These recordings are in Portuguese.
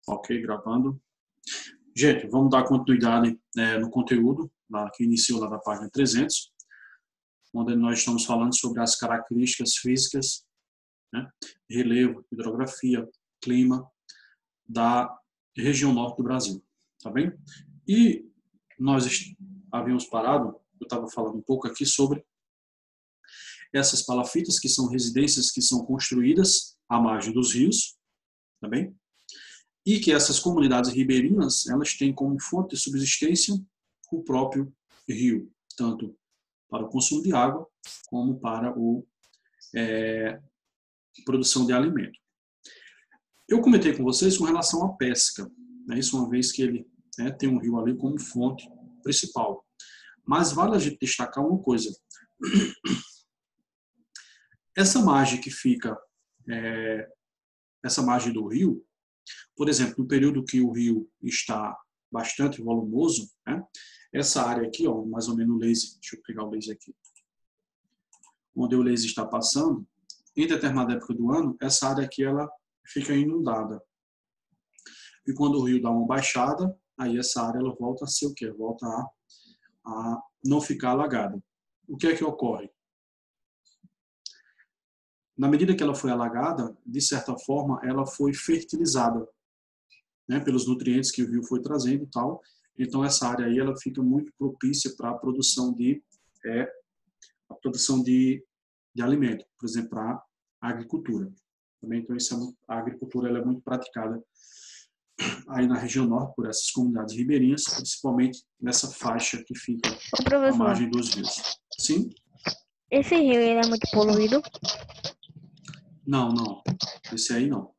Ok, gravando. Gente, vamos dar continuidade no conteúdo que iniciou lá da página 300, onde nós estamos falando sobre as características físicas, né, relevo, hidrografia, clima da região norte do Brasil, tá bem? E nós havíamos parado, eu estava falando um pouco aqui sobre essas palafitas, que são residências que são construídas à margem dos rios, tá bem? E que essas comunidades ribeirinhas, elas têm como fonte de subsistência o próprio rio, tanto para o consumo de água, como para a produção de alimento. Eu comentei com vocês com relação à pesca, né, isso uma vez que ele tem um rio ali como fonte principal. Mas vale a gente destacar uma coisa. Essa margem que fica, essa margem do rio, por exemplo, no período que o rio está bastante volumoso, né, essa área aqui, ó, mais ou menos o laser, deixa eu pegar o laser aqui, onde o laser está passando, em determinada época do ano, essa área aqui ela fica inundada. E quando o rio dá uma baixada, aí essa área ela volta a ser o quê? Volta a não ficar alagada. O que é que ocorre? Na medida que ela foi alagada, de certa forma, ela foi fertilizada, né, pelos nutrientes que o rio foi trazendo e tal. Então, essa área aí ela fica muito propícia para a produção de alimento, por exemplo, para a agricultura. Também, então, a agricultura ela é muito praticada aí na região norte por essas comunidades ribeirinhas, principalmente nessa faixa que fica à margem dos rios. Sim? Esse rio ele é muito poluído? Não, não. Esse aí não.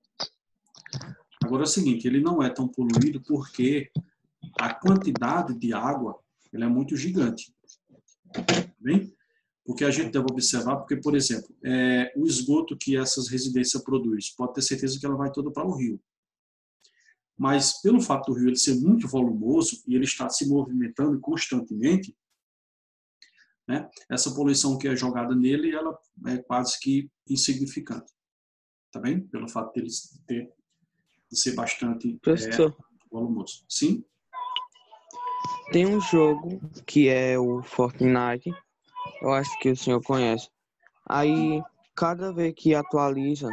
Agora é o seguinte, ele não é tão poluído porque a quantidade de água ela é muito gigante. Tá bem? Porque a gente deve observar, porque, por exemplo, o esgoto que essas residências produzem, pode ter certeza que ela vai toda para o rio. Mas, pelo fato do rio ele ser muito volumoso e ele estar se movimentando constantemente, né, essa poluição que é jogada nele, ela é quase que insignificante. Tá bem? Pelo fato de ele ser bastante Professor, volumoso. Sim? tem um jogo que é o Fortnite, eu acho que o senhor conhece. Aí, cada vez que atualiza,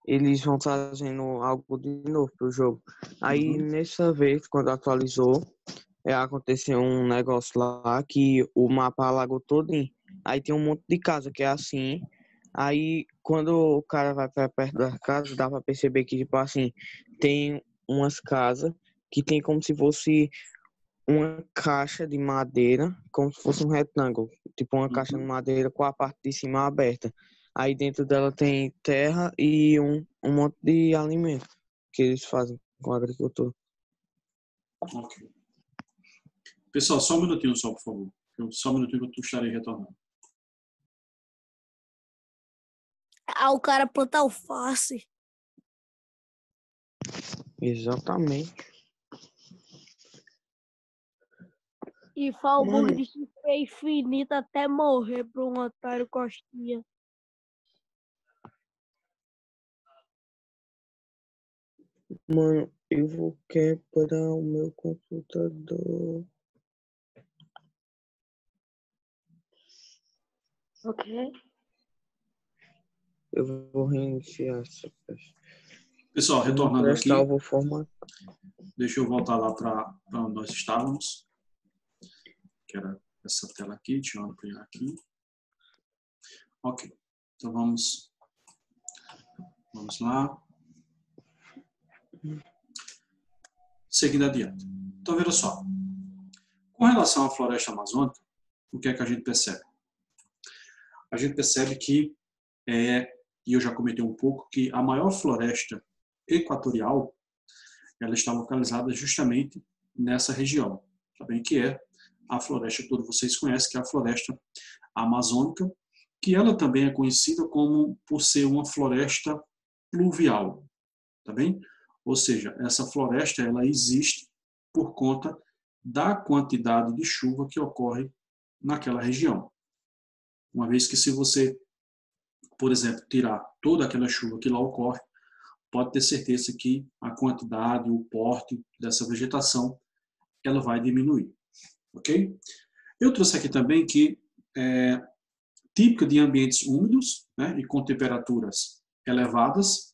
eles vão trazendo algo de novo pro jogo. Aí, nessa vez, quando atualizou, aconteceu um negócio lá que o mapa alagou todinho. Aí tem um monte de casa que é assim. Aí, quando o cara vai para perto das casas, dá para perceber que, tipo assim, tem umas casas que tem como se fosse uma caixa de madeira, como se fosse um retângulo, tipo uma caixa de madeira com a parte de cima aberta. Aí dentro dela tem terra e um monte de alimento que eles fazem com a agricultura. Ok. Pessoal, só um minutinho só, por favor. Só um minutinho que eu estarei retornando. O cara planta alface. Exatamente. E Falburgo de chifre é infinito até morrer para um otário costinha. Mano, eu vou quebrar o meu computador. Ok. Eu vou reiniciar essa peça. Pessoal, retornando aqui, eu vou formatar. deixa eu voltar lá para onde nós estávamos, que era essa tela aqui, deixa eu ampliar aqui. Ok, então vamos lá. Seguindo adiante. Então, veja só. Com relação à floresta amazônica, o que é que a gente percebe? A gente percebe que, e eu já comentei um pouco, que a maior floresta equatorial ela está localizada justamente nessa região, tá bem? Que é a floresta que todos vocês conhecem, que é a floresta amazônica, que ela também é conhecida como por ser uma floresta pluvial, tá bem? Ou seja, essa floresta ela existe por conta da quantidade de chuva que ocorre naquela região. Uma vez que se você, por exemplo, tirar toda aquela chuva que lá ocorre, pode ter certeza que a quantidade, o porte dessa vegetação, ela vai diminuir, ok? Eu trouxe aqui também que típica de ambientes úmidos, né, e com temperaturas elevadas,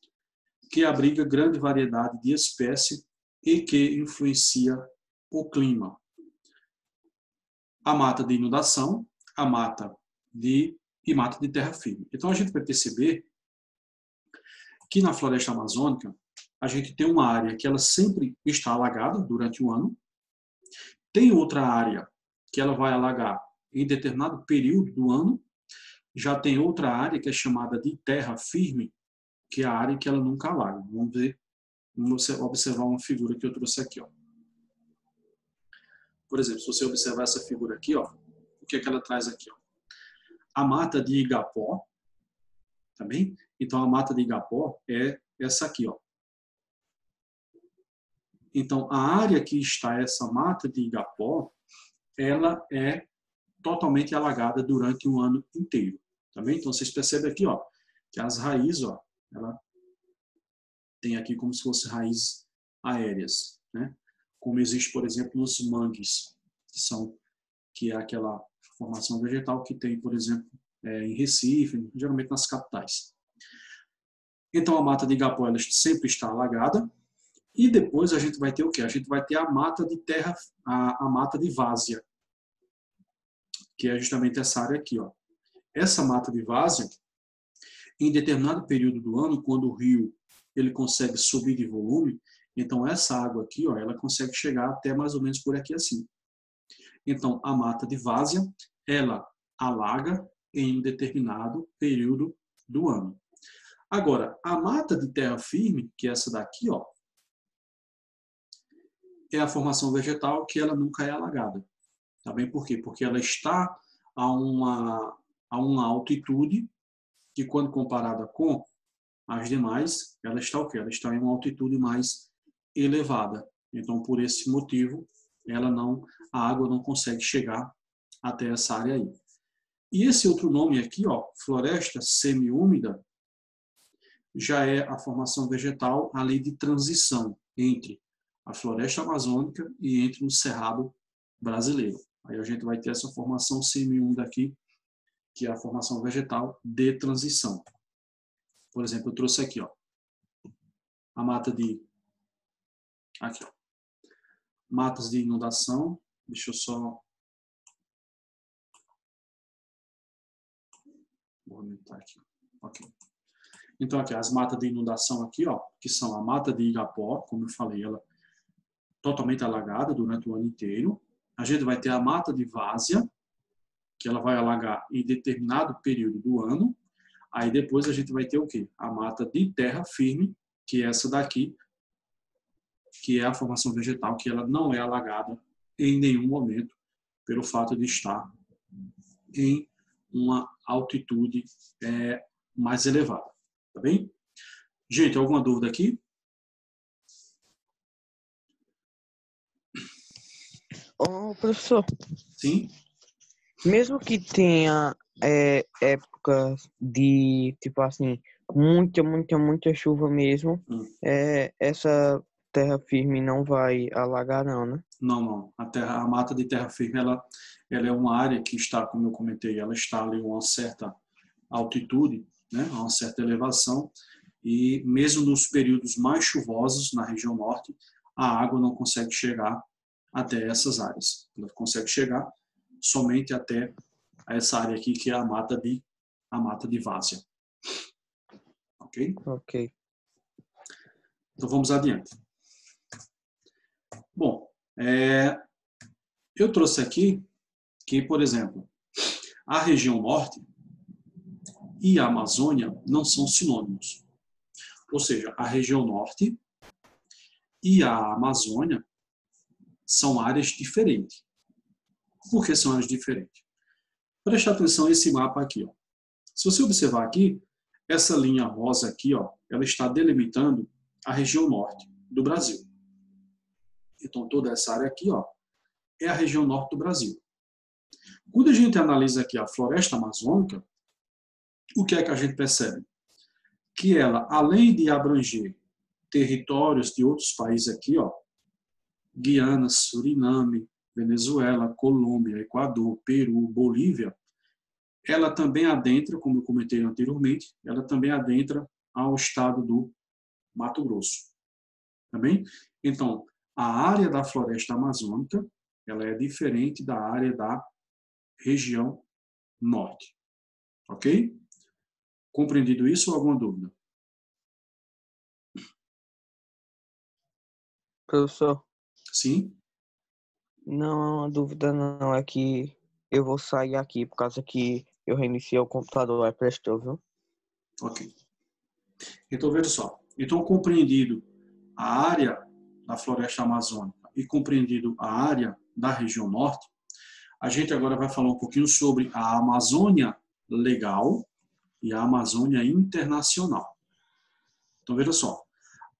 que abriga grande variedade de espécies e que influencia o clima. A mata de inundação, a mata de terra firme. Então a gente vai perceber que na floresta amazônica a gente tem uma área que ela sempre está alagada durante o ano, tem outra área que ela vai alagar em determinado período do ano, já tem outra área que é chamada de terra firme, que é a área que ela nunca alaga. Vamos observar uma figura que eu trouxe aqui, ó. Por exemplo, se você observar essa figura aqui, ó, o que é que ela traz aqui, ó? A mata de Igapó, tá bem? Então a mata de Igapó é essa aqui, ó. Então a área que está essa mata de Igapó, ela é totalmente alagada durante o ano inteiro, tá bem? Então vocês percebem aqui, ó, que as raízes, ó, ela tem aqui como se fossem raízes aéreas, né? Como existe, por exemplo, nos mangues, que é aquela formação vegetal que tem, por exemplo, em Recife, geralmente nas capitais. Então a mata de Igapó ela sempre está alagada, e depois a gente vai ter o quê? A gente vai ter a mata de terra, a mata de várzea, que é justamente essa área aqui, ó. Essa mata de várzea, em determinado período do ano, quando o rio ele consegue subir de volume, então essa água aqui, ó, ela consegue chegar até mais ou menos por aqui assim. Então a mata de várzea, ela alaga em um determinado período do ano. Agora, a mata de terra firme, que é essa daqui, ó, é a formação vegetal que ela nunca é alagada. Tá bem? Por quê? Porque ela está a uma altitude que, quando comparada com as demais, ela está o quê? Ela está em uma altitude mais elevada. Então, por esse motivo, a água não consegue chegar até essa área aí. E esse outro nome aqui, ó, floresta semiúmida, já é a formação vegetal ali de transição entre a floresta amazônica e entre o cerrado brasileiro. Aí a gente vai ter essa formação semiúmida aqui, que é a formação vegetal de transição. Por exemplo, eu trouxe aqui, ó, a mata de... Aqui, ó. Matas de inundação. Deixa eu só... Vou aumentar aqui. Ok. Então, aqui, as matas de inundação aqui, ó, que são a mata de Igapó, como eu falei, ela totalmente alagada durante o ano inteiro. A gente vai ter a mata de várzea, que ela vai alagar em determinado período do ano. Aí depois a gente vai ter o quê? A mata de terra firme, que é essa daqui, que é a formação vegetal, que ela não é alagada em nenhum momento, pelo fato de estar em uma altitude mais elevada. Tá bem? Gente, alguma dúvida aqui? Ô, professor, Sim? mesmo que tenha épocas de, tipo assim, muita chuva mesmo, essa terra firme não vai alagar não, né? Não. A mata de terra firme, ela é uma área que está, como eu comentei, ela está ali a uma certa altitude, né, a uma certa elevação, e mesmo nos períodos mais chuvosos na região norte, a água não consegue chegar até essas áreas. Ela consegue chegar somente até essa área aqui, que é a mata de várzea. Ok? Ok. Então vamos adiante. Bom, eu trouxe aqui que, por exemplo, a região norte e a Amazônia não são sinônimos. Ou seja, a região norte e a Amazônia são áreas diferentes. Por que são áreas diferentes? Preste atenção nesse mapa aqui, ó. Se você observar aqui, essa linha rosa aqui, ó, ela está delimitando a região norte do Brasil. Então, toda essa área aqui, ó, é a região norte do Brasil. Quando a gente analisa aqui a floresta amazônica, o que é que a gente percebe? Que ela, além de abranger territórios de outros países aqui, ó, Guiana, Suriname, Venezuela, Colômbia, Equador, Peru, Bolívia, ela também adentra, como eu comentei anteriormente, ela também adentra ao estado do Mato Grosso. Tá bem? Então, a área da floresta amazônica, ela é diferente da área da região norte. Ok? Compreendido isso ou alguma dúvida? Professor, Sim? não é uma dúvida não, é que eu vou sair aqui por causa que eu reiniciei o computador, aí prestou, viu? Ok. Então, veja só. Então, compreendido a área da floresta amazônica e compreendido a área da região norte, a gente agora vai falar um pouquinho sobre a Amazônia legal e a Amazônia internacional. Então, veja só.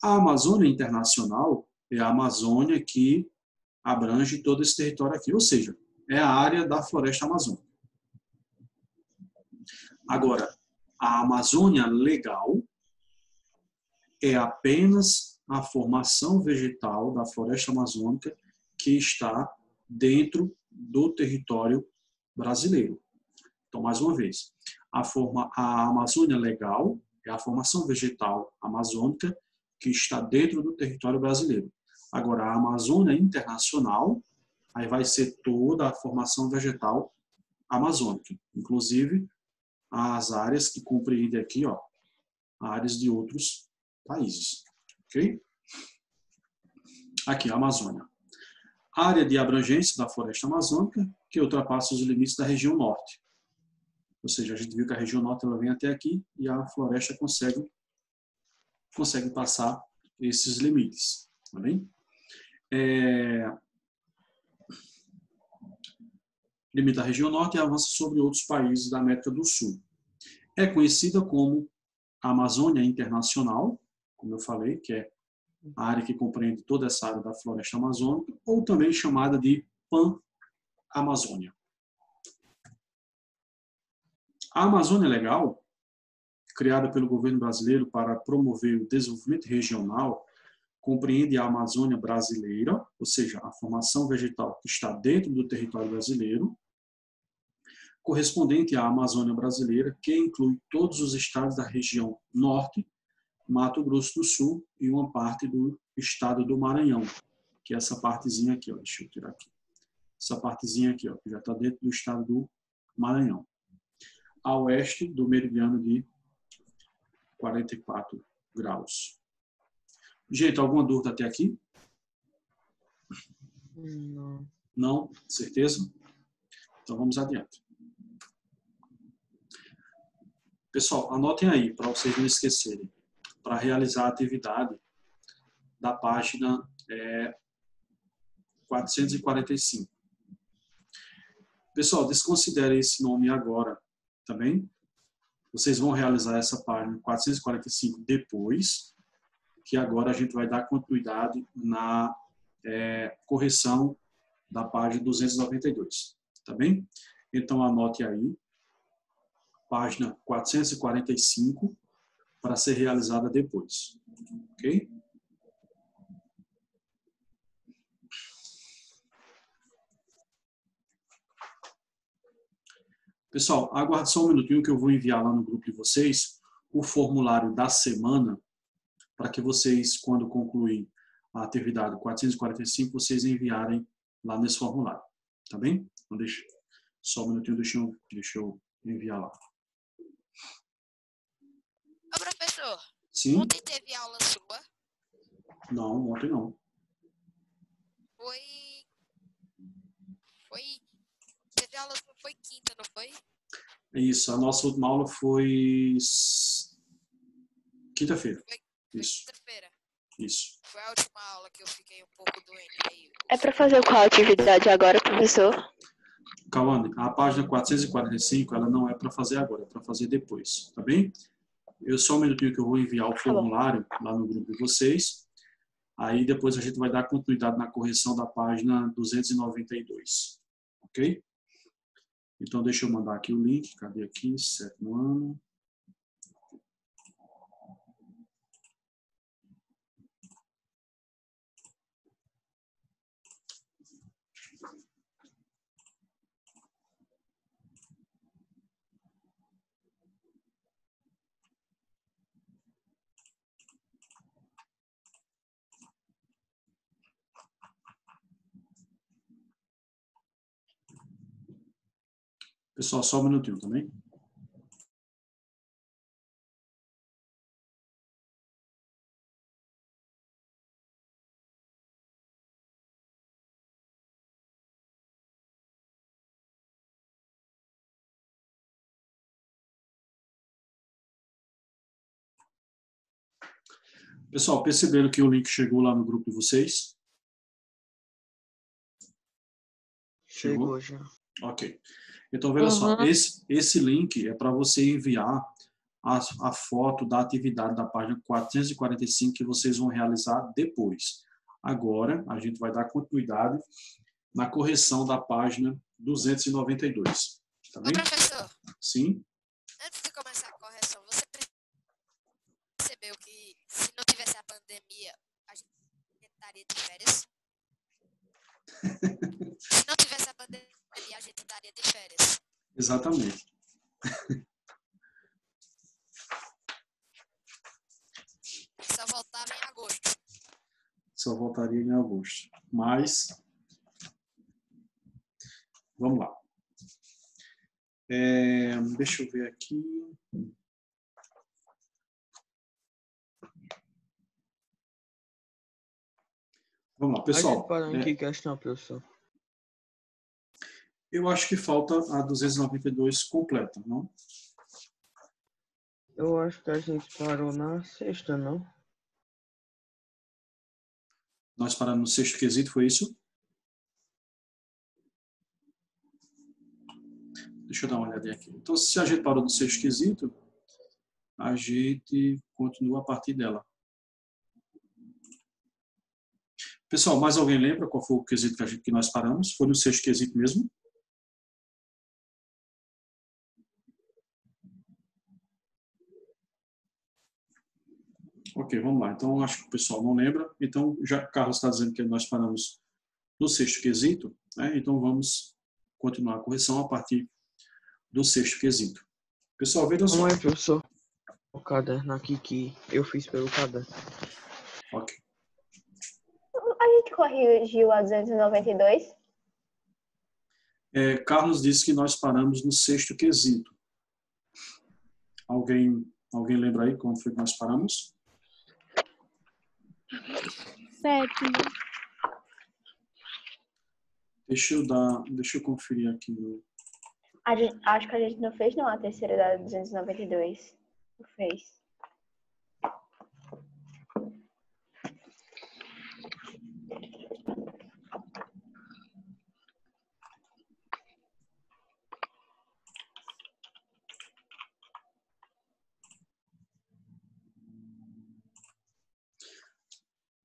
A Amazônia internacional é a Amazônia que abrange todo esse território aqui, ou seja, é a área da floresta amazônica. Agora, a Amazônia legal é apenas a formação vegetal da floresta amazônica que está dentro do território brasileiro. Então, mais uma vez, a Amazônia legal é a formação vegetal amazônica que está dentro do território brasileiro. Agora, a Amazônia internacional, aí vai ser toda a formação vegetal amazônica, inclusive as áreas que compreendem aqui, ó, áreas de outros países. Ok? Aqui, a Amazônia. Área de abrangência da floresta amazônica que ultrapassa os limites da região norte. Ou seja, a gente viu que a região norte ela vem até aqui e a floresta consegue passar esses limites. Tá bem? Limita a região norte e avança sobre outros países da América do Sul. É conhecida como a Amazônia Internacional, como eu falei, que é a área que compreende toda essa área da floresta amazônica, ou também chamada de Pan-Amazônia. A Amazônia Legal, criada pelo governo brasileiro para promover o desenvolvimento regional, compreende a Amazônia brasileira, ou seja, a formação vegetal que está dentro do território brasileiro, correspondente à Amazônia brasileira, que inclui todos os estados da região norte, Mato Grosso do Sul e uma parte do estado do Maranhão, que é essa partezinha aqui, ó, deixa eu tirar aqui. Essa partezinha aqui, ó, que já está dentro do estado do Maranhão, a oeste do meridiano de 44 graus. Gente, alguma dúvida até aqui? Não. Não? Certeza? Então vamos adiante. Pessoal, anotem aí, para vocês não esquecerem, para realizar a atividade da página 445. Pessoal, desconsiderem esse nome agora, tá bem? Vocês vão realizar essa página 445 depois, que agora a gente vai dar continuidade na correção da página 292, tá bem? Então anote aí, página 445, para ser realizada depois, ok? Pessoal, aguarde só um minutinho que eu vou enviar lá no grupo de vocês o formulário da semana para que vocês, quando concluir a atividade 445, vocês enviarem lá nesse formulário. Tá bem? Então, deixa só um minutinho, deixa eu enviar lá. Ô, professor, Sim? ontem teve aula sua? Não, ontem não. Teve aula sua, foi quinta, não foi? Isso, a nossa última aula foi quinta-feira. Foi Isso, quinta-feira. isso. Foi a última aula que eu fiquei um pouco doente aí. É para fazer qual atividade agora, professor? Cauane, a página 445, ela não é para fazer agora, é para fazer depois, tá bem? Eu só um minutinho que eu vou enviar o formulário lá no grupo de vocês. Aí depois a gente vai dar continuidade na correção da página 292, ok? Então deixa eu mandar aqui o link, cadê aqui? 7º ano. Pessoal, só um minutinho também. Pessoal, perceberam que o link chegou lá no grupo de vocês? Chegou já. Ok. Então, veja só, esse link é para você enviar a foto da atividade da página 445 que vocês vão realizar depois. Agora, a gente vai dar continuidade na correção da página 292. Tá Ô, bem? professor, Sim? antes de começar a correção, você percebeu que se não tivesse a pandemia, a gente estaria de férias? Se não tivesse a pandemia, a gente estaria de férias. Exatamente. Só voltava em agosto. Só voltaria em agosto. Mas, vamos lá. Deixa eu ver aqui. Vamos lá, A pessoal. gente parou em que questão, professor? Eu acho que falta a 292 completa, não? Eu acho que a gente parou na sexta, não? Nós paramos no sexto quesito, foi isso? Deixa eu dar uma olhadinha aqui. Então, se a gente parou no sexto quesito, a gente continua a partir dela. Pessoal, mais alguém lembra qual foi o quesito que nós paramos? Foi no sexto quesito mesmo? Ok, vamos lá. Então, acho que o pessoal não lembra. Então, já Carlos está dizendo que nós paramos no sexto quesito, né? Então, vamos continuar a correção a partir do sexto quesito. Pessoal, veja só. Como é, professor? O caderno aqui que eu fiz pelo caderno. Ok. A gente corrigiu a 292? Carlos disse que nós paramos no sexto quesito. Alguém lembra aí como foi que nós paramos? Sétimo. Deixa eu conferir aqui. Acho que a gente não fez, não, a terceira da 292. Não fez.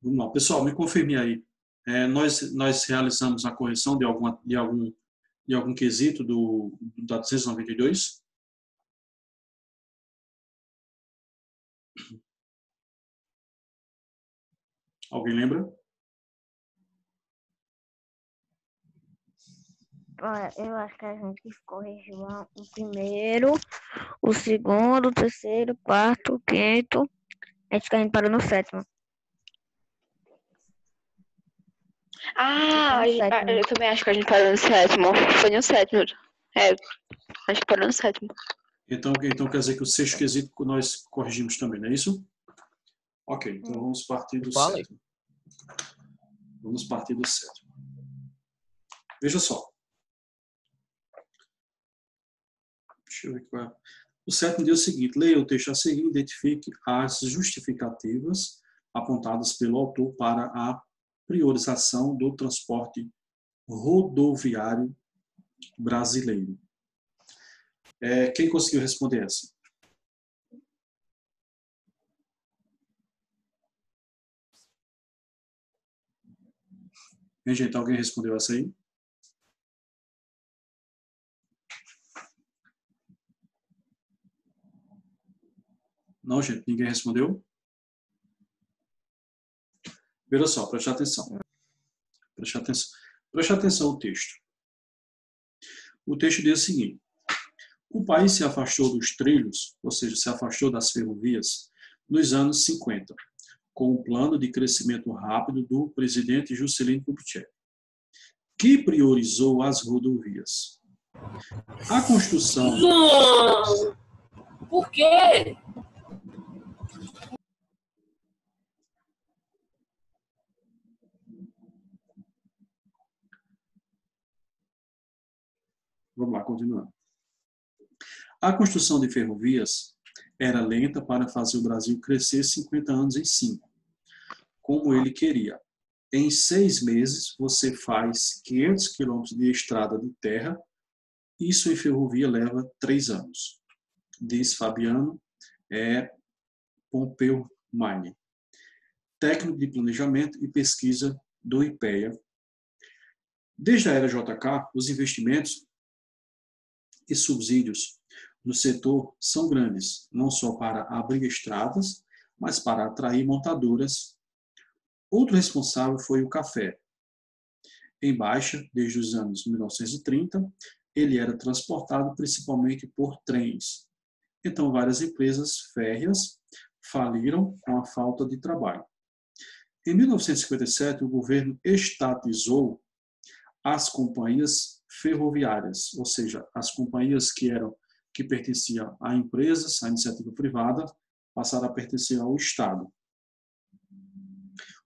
Vamos lá. Pessoal, me confirme aí. Nós realizamos a correção de algum quesito da 292? Alguém lembra? Eu acho que a gente corrigiu o primeiro, o segundo, o terceiro, o quarto, o quinto. Acho que a gente parou no sétimo. Eu também acho que a gente parou no sétimo. Foi no sétimo. Acho que parou no sétimo. Então quer dizer que o sexto quesito nós corrigimos também, não é isso? Ok, então vamos partir do sétimo. Vamos partir do sétimo. Veja só. Deixa eu ver qual é. O sétimo diz o seguinte: leia o texto a seguir e identifique as justificativas apontadas pelo autor para a priorização do transporte rodoviário brasileiro. Quem conseguiu responder essa? Gente, alguém respondeu essa aí? Não, gente, ninguém respondeu? Veja só, preste atenção. Preste atenção no texto. O texto diz o seguinte: o país se afastou dos trilhos, ou seja, se afastou das ferrovias, nos anos 50, com o plano de crescimento rápido do presidente Juscelino Kubitschek, que priorizou as rodovias. A construção... Não! Por quê? Vamos lá, continuando. A construção de ferrovias era lenta para fazer o Brasil crescer 50 anos em 5, como ele queria. Em 6 meses, você faz 500 quilômetros de estrada de terra. Isso em ferrovia leva 3 anos, diz Fabiano Pompeu Magne, técnico de planejamento e pesquisa do IPEA. Desde a era JK, os investimentos e subsídios no setor são grandes, não só para abrir estradas, mas para atrair montadoras. Outro responsável foi o café. Em baixa, desde os anos 1930, ele era transportado principalmente por trens. Então, várias empresas férreas faliram com a falta de trabalho. Em 1957, o governo estatizou as companhias ferroviárias, ou seja, as companhias que pertenciam a empresas, à iniciativa privada, passaram a pertencer ao Estado.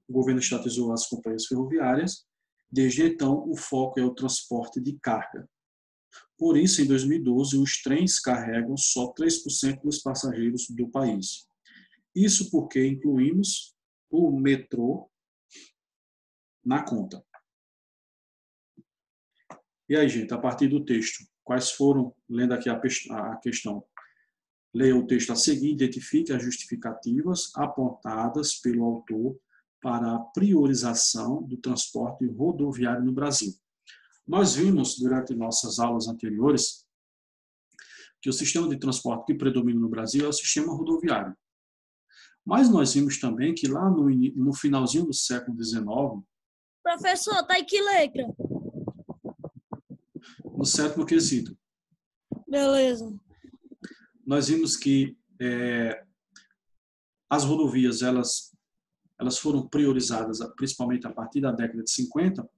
O governo estatizou as companhias ferroviárias. Desde então, o foco é o transporte de carga. Por isso, em 2012, os trens carregam só 3% dos passageiros do país. Isso porque incluímos o metrô na conta. E aí, gente, a partir do texto, quais foram, lendo aqui a questão, leia o texto a seguir, identifique as justificativas apontadas pelo autor para a priorização do transporte rodoviário no Brasil. Nós vimos, durante nossas aulas anteriores, que o sistema de transporte que predomina no Brasil é o sistema rodoviário. Mas nós vimos também que lá no finalzinho do século XIX... Professor, tá aí que letra? No 7º quesito. Beleza. Nós vimos que as rodovias, elas foram priorizadas principalmente a partir da década de 50,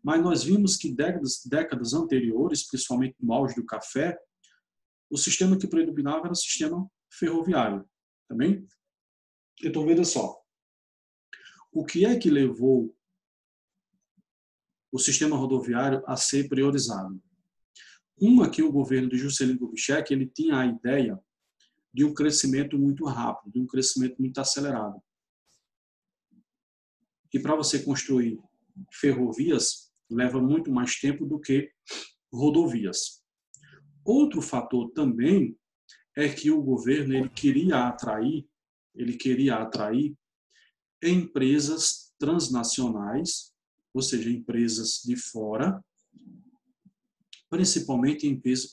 mas nós vimos que décadas anteriores, principalmente no auge do café, o sistema que predominava era o sistema ferroviário. Também? Então, veja só. O que é que levou o sistema rodoviário a ser priorizado? Que o governo de Juscelino Kubitschek, ele tinha a ideia de um crescimento muito rápido, de um crescimento muito acelerado. E para você construir ferrovias, leva muito mais tempo do que rodovias. Outro fator também é que o governo ele queria atrair empresas transnacionais, ou seja, empresas de fora, principalmente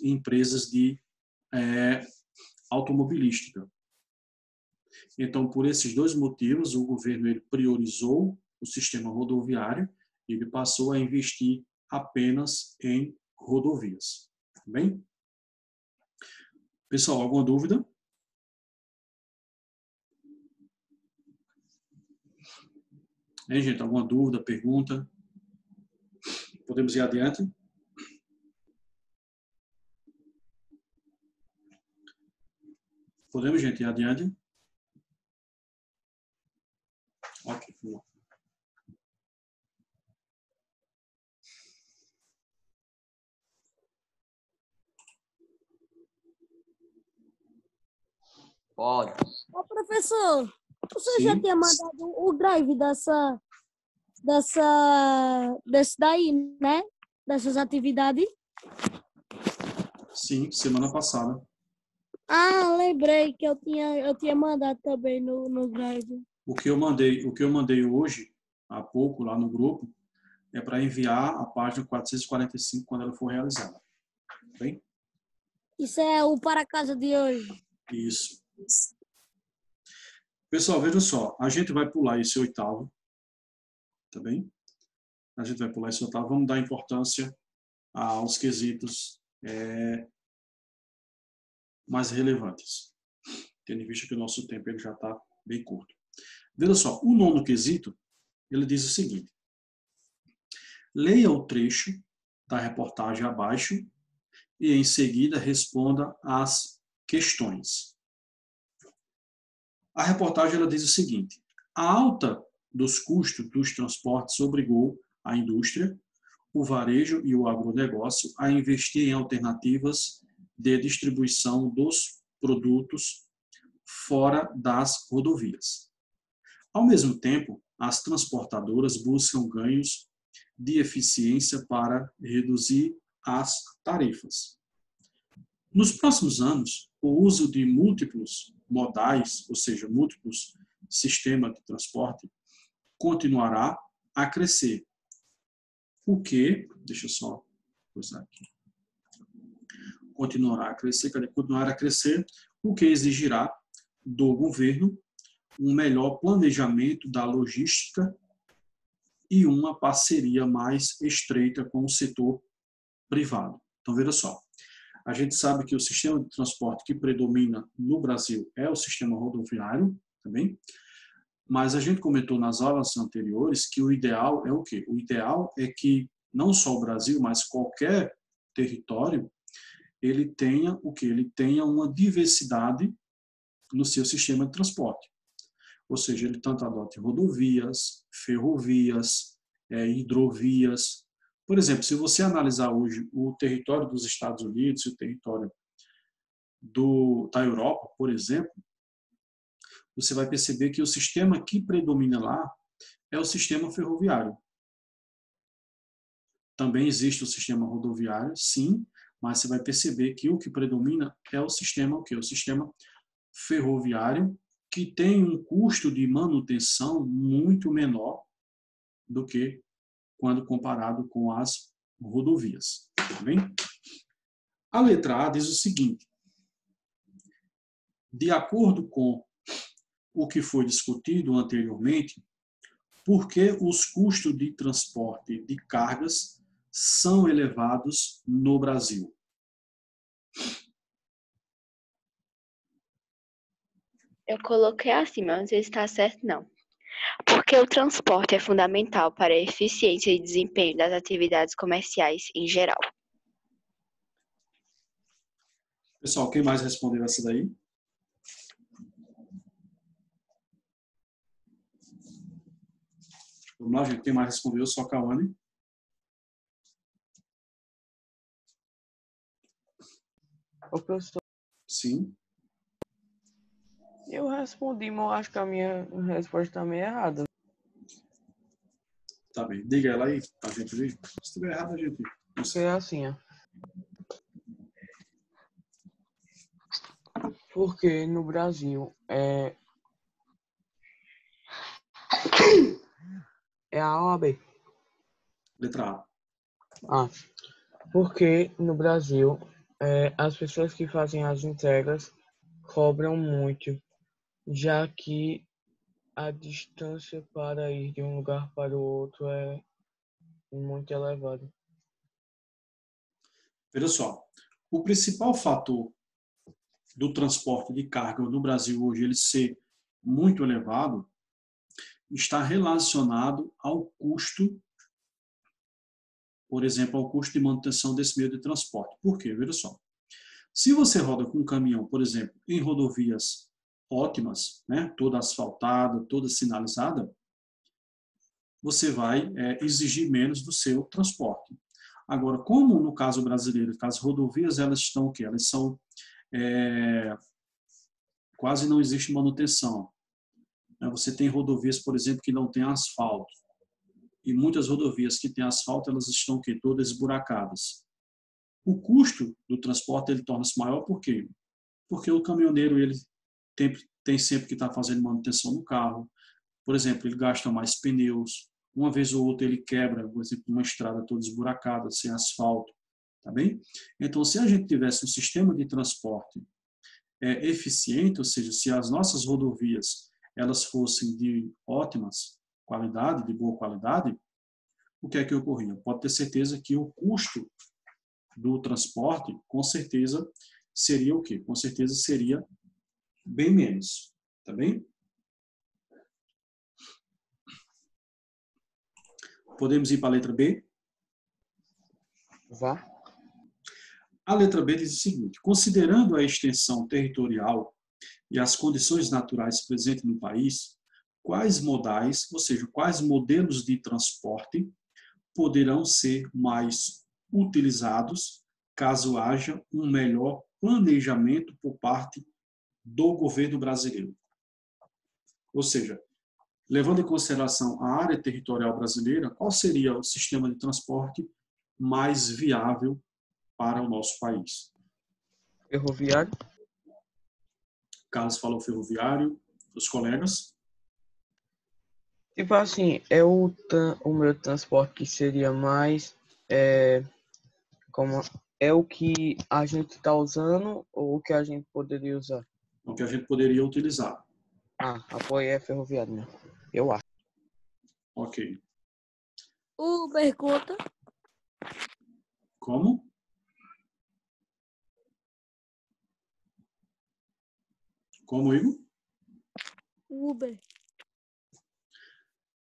empresas de automobilística. Então, por esses dois motivos, o governo ele priorizou o sistema rodoviário e ele passou a investir apenas em rodovias. Tá bem? Pessoal, alguma dúvida? Hein, gente? Alguma dúvida, pergunta? Podemos ir adiante? Podemos, gente, ir adiante? Ok, vamos lá. Pode. Ô, professor, você Sim. já tinha mandado o drive desse daí, né? Dessas atividades? Sim, semana passada. Ah, lembrei que eu tinha mandado também no drive. O que eu mandei hoje, há pouco, lá no grupo, é para enviar a página 445 quando ela for realizada. Tá bem? Isso é o para casa de hoje. Isso. Pessoal, veja só. A gente vai pular esse 8º. Tá bem? A gente vai pular esse 8º. Vamos dar importância aos quesitos mais relevantes. Tendo em vista que o nosso tempo ele já está bem curto. Veja só. O 9º quesito, ele diz o seguinte. Leia o trecho da reportagem abaixo e, em seguida, responda às questões. A reportagem ela diz o seguinte: a alta dos custos dos transportes obrigou a indústria, o varejo e o agronegócio a investir em alternativas de distribuição dos produtos fora das rodovias. Ao mesmo tempo, as transportadoras buscam ganhos de eficiência para reduzir as tarifas. Nos próximos anos, o uso de múltiplos modais, ou seja, múltiplos sistemas de transporte, continuará a crescer. O que, deixa eu só coisar aqui, continuará a crescer, o que exigirá do governo um melhor planejamento da logística e uma parceria mais estreita com o setor privado. Então, veja só, a gente sabe que o sistema de transporte que predomina no Brasil é o sistema rodoviário, também, mas a gente comentou nas aulas anteriores que o ideal é o quê? O ideal é que não só o Brasil, mas qualquer território, ele tenha o quê? Ele tenha uma diversidade no seu sistema de transporte. Ou seja, ele tanto adote rodovias, ferrovias, hidrovias. Por exemplo, se você analisar hoje o território dos Estados Unidos e o território da Europa, por exemplo, você vai perceber que o sistema que predomina lá é o sistema ferroviário. Também existe o sistema rodoviário, sim, mas você vai perceber que o que predomina é o sistema, o sistema ferroviário, que tem um custo de manutenção muito menor do que quando comparado com as rodovias. Tá bem? A letra A diz o seguinte: de acordo com o que foi discutido anteriormente, por que os custos de transporte de cargas são elevados no Brasil? Eu coloquei assim, mas não sei se está certo, não. Porque o transporte é fundamental para a eficiência e desempenho das atividades comerciais em geral. Pessoal, quem mais respondeu essa daí? Vamos lá, gente. Quem mais respondeu? Só a Cauane. Ô, professor, Sim. eu respondi, mas eu acho que a minha resposta também é errada. Tá bem. Diga ela aí, a gente ver. Se estiver errado, a gente... Porque é assim, ó. Porque no Brasil é A ou a B? Letra A. Ah, porque no Brasil as pessoas que fazem as entregas cobram muito, já que a distância para ir de um lugar para o outro é muito elevada. Veja só, o principal fator do transporte de carga no Brasil hoje ele ser muito elevado está relacionado ao custo, por exemplo, ao custo de manutenção desse meio de transporte. Por quê? Veja só. Se você roda com um caminhão, por exemplo, em rodovias ótimas, né, toda asfaltada, toda sinalizada, você vai exigir menos do seu transporte. Agora, como no caso brasileiro, as rodovias elas estão o quê? Elas são quase não existe manutenção. Você tem rodovias, por exemplo, que não tem asfalto. E muitas rodovias que têm asfalto, elas estão o quê? Todas esburacadas. O custo do transporte ele torna-se maior por quê? Porque o caminhoneiro ele tem sempre que estar fazendo manutenção no carro. Por exemplo, ele gasta mais pneus. Uma vez ou outra ele quebra, por exemplo, uma estrada toda esburacada, sem asfalto. Tá bem? Então, se a gente tivesse um sistema de transporte eficiente, ou seja, se as nossas rodovias elas fossem de ótimas qualidade, de boa qualidade, o que é que ocorria? Pode ter certeza que o custo do transporte, com certeza, seria o quê? Com certeza seria bem menos. Tá bem? Podemos ir para a letra B? Vá. A letra B diz o seguinte: considerando a extensão territorial e as condições naturais presentes no país, quais modais, ou seja, quais modelos de transporte poderão ser mais utilizados caso haja um melhor planejamento por parte do governo brasileiro? Ou seja, levando em consideração a área territorial brasileira, qual seria o sistema de transporte mais viável para o nosso país? Ferroviário? Carlos falou ferroviário, os colegas? Tipo assim, o meu transporte que seria mais como é o que a gente está usando ou o que a gente poderia usar? O que a gente poderia utilizar. Apoio é ferroviário, né? Eu acho. Ok. Uber conta. Como? Como, Igor? Uber.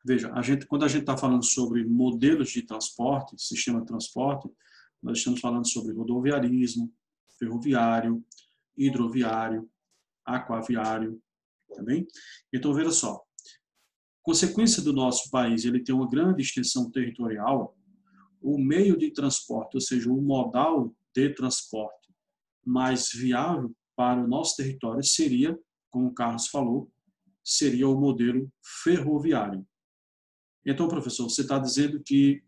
Veja, quando a gente está falando sobre modelos de transporte, sistema de transporte, nós estamos falando sobre rodoviarismo, ferroviário, hidroviário, aquaviário, tá bem? Então, veja só, consequência do nosso país, ele tem uma grande extensão territorial, o meio de transporte, ou seja, o modal de transporte mais viável para o nosso território seria, como o Carlos falou, seria o modelo ferroviário. Então, professor, você está dizendo que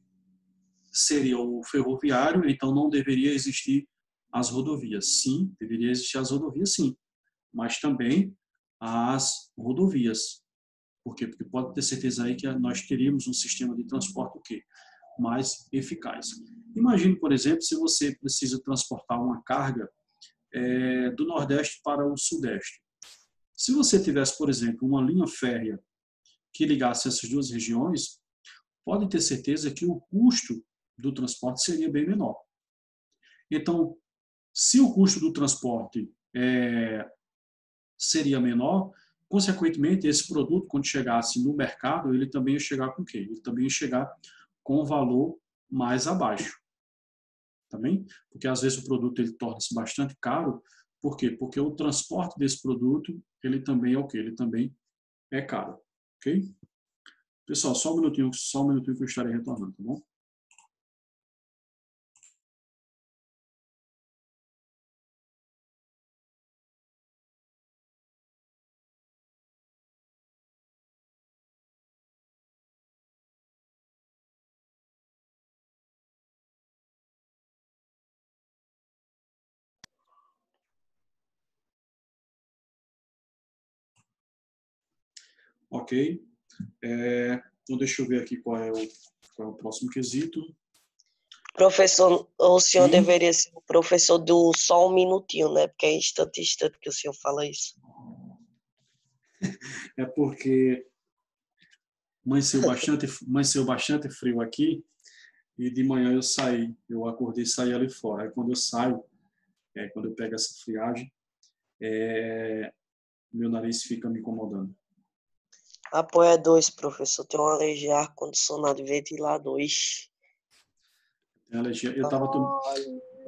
seria o ferroviário, então não deveria existir as rodovias. Sim, deveria existir as rodovias, sim, mas também as rodovias. Por quê? Porque pode ter certeza aí que nós teríamos um sistema de transporte o quê? Mais eficaz. Imagine, por exemplo, se você precisa transportar uma carga do Nordeste para o Sudeste. Se você tivesse, por exemplo, uma linha férrea que ligasse essas duas regiões, pode ter certeza que o custo do transporte seria bem menor. Então, se o custo do transporte seria menor, consequentemente, esse produto, quando chegasse no mercado, ele também ia chegar com o quê? Ele também ia chegar com um valor mais abaixo. Tá bem? Porque às vezes o produto ele torna-se bastante caro. Por quê? Porque o transporte desse produto, ele também é o quê? Ele também é caro. Ok? Pessoal, só um minutinho que eu estarei retornando, tá bom? Ok. Então, deixa eu ver aqui qual é o próximo quesito. Professor, o senhor Sim. deveria ser o professor do só um minutinho, né? Porque é instante que o senhor fala isso. É porque amanheceu bastante frio aqui e de manhã eu acordei e saí ali fora. Aí quando eu saio, quando eu pego essa friagem, meu nariz fica me incomodando. Apoia 2, professor. Tem uma alergia a ar-condicionado e ventilador. Ixi. Tem alergia. Eu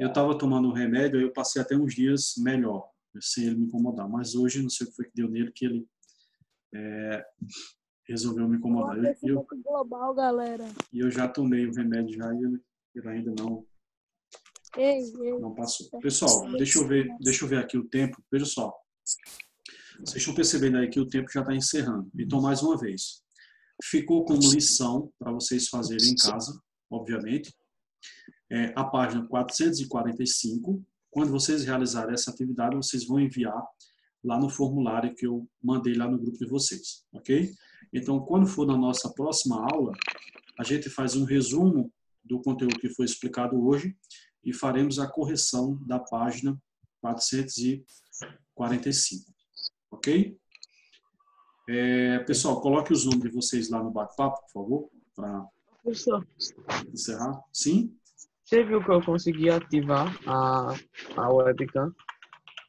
estava tomando um remédio, aí eu passei até uns dias melhor, sem ele me incomodar. Mas hoje, não sei o que foi que deu nele, que ele resolveu me incomodar. Aquecimento global, galera. E eu já tomei o remédio já e ele ainda Ei. não passou. Pessoal, deixa eu ver aqui o tempo. Veja só. Vocês estão percebendo aí que o tempo já está encerrando. Então, mais uma vez, ficou como lição para vocês fazerem em casa, obviamente, a página 445. Quando vocês realizarem essa atividade, vocês vão enviar lá no formulário que eu mandei lá no grupo de vocês, ok? Então, quando for na nossa próxima aula, a gente faz um resumo do conteúdo que foi explicado hoje e faremos a correção da página 445, ok? Pessoal, coloque os nomes de vocês lá no bate-papo, por favor, para Professor, encerrar. Sim? você viu que eu consegui ativar a webcam?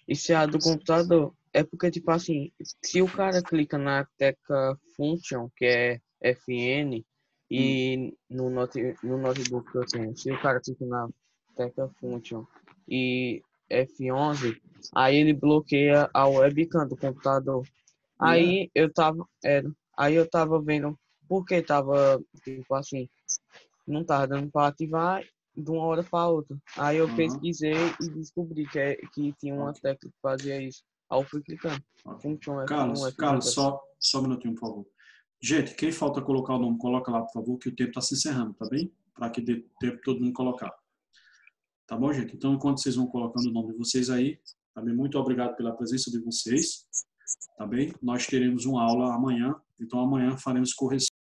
Isso é a do computador. É porque, tipo assim, se o cara clica na tecla Function, que é FN, e no notebook que eu tenho, se o cara clica na tecla Function e F11, aí ele bloqueia a webcam do computador. Aí eu tava vendo porque tava, tipo assim, não tava dando para ativar de uma hora para outra. Aí eu pesquisei e descobri que tinha uma tecla que fazia isso. Aí eu fui clicando. Função F1, Carlos, F2. só um minutinho, por favor. Gente, quem falta colocar o nome, coloca lá, por favor, que o tempo está se encerrando, tá bem? Para que dê tempo todo mundo colocar. Tá bom, gente? Então, enquanto vocês vão colocando o nome de vocês aí, também muito obrigado pela presença de vocês, tá bem? Nós teremos uma aula amanhã, então amanhã faremos correção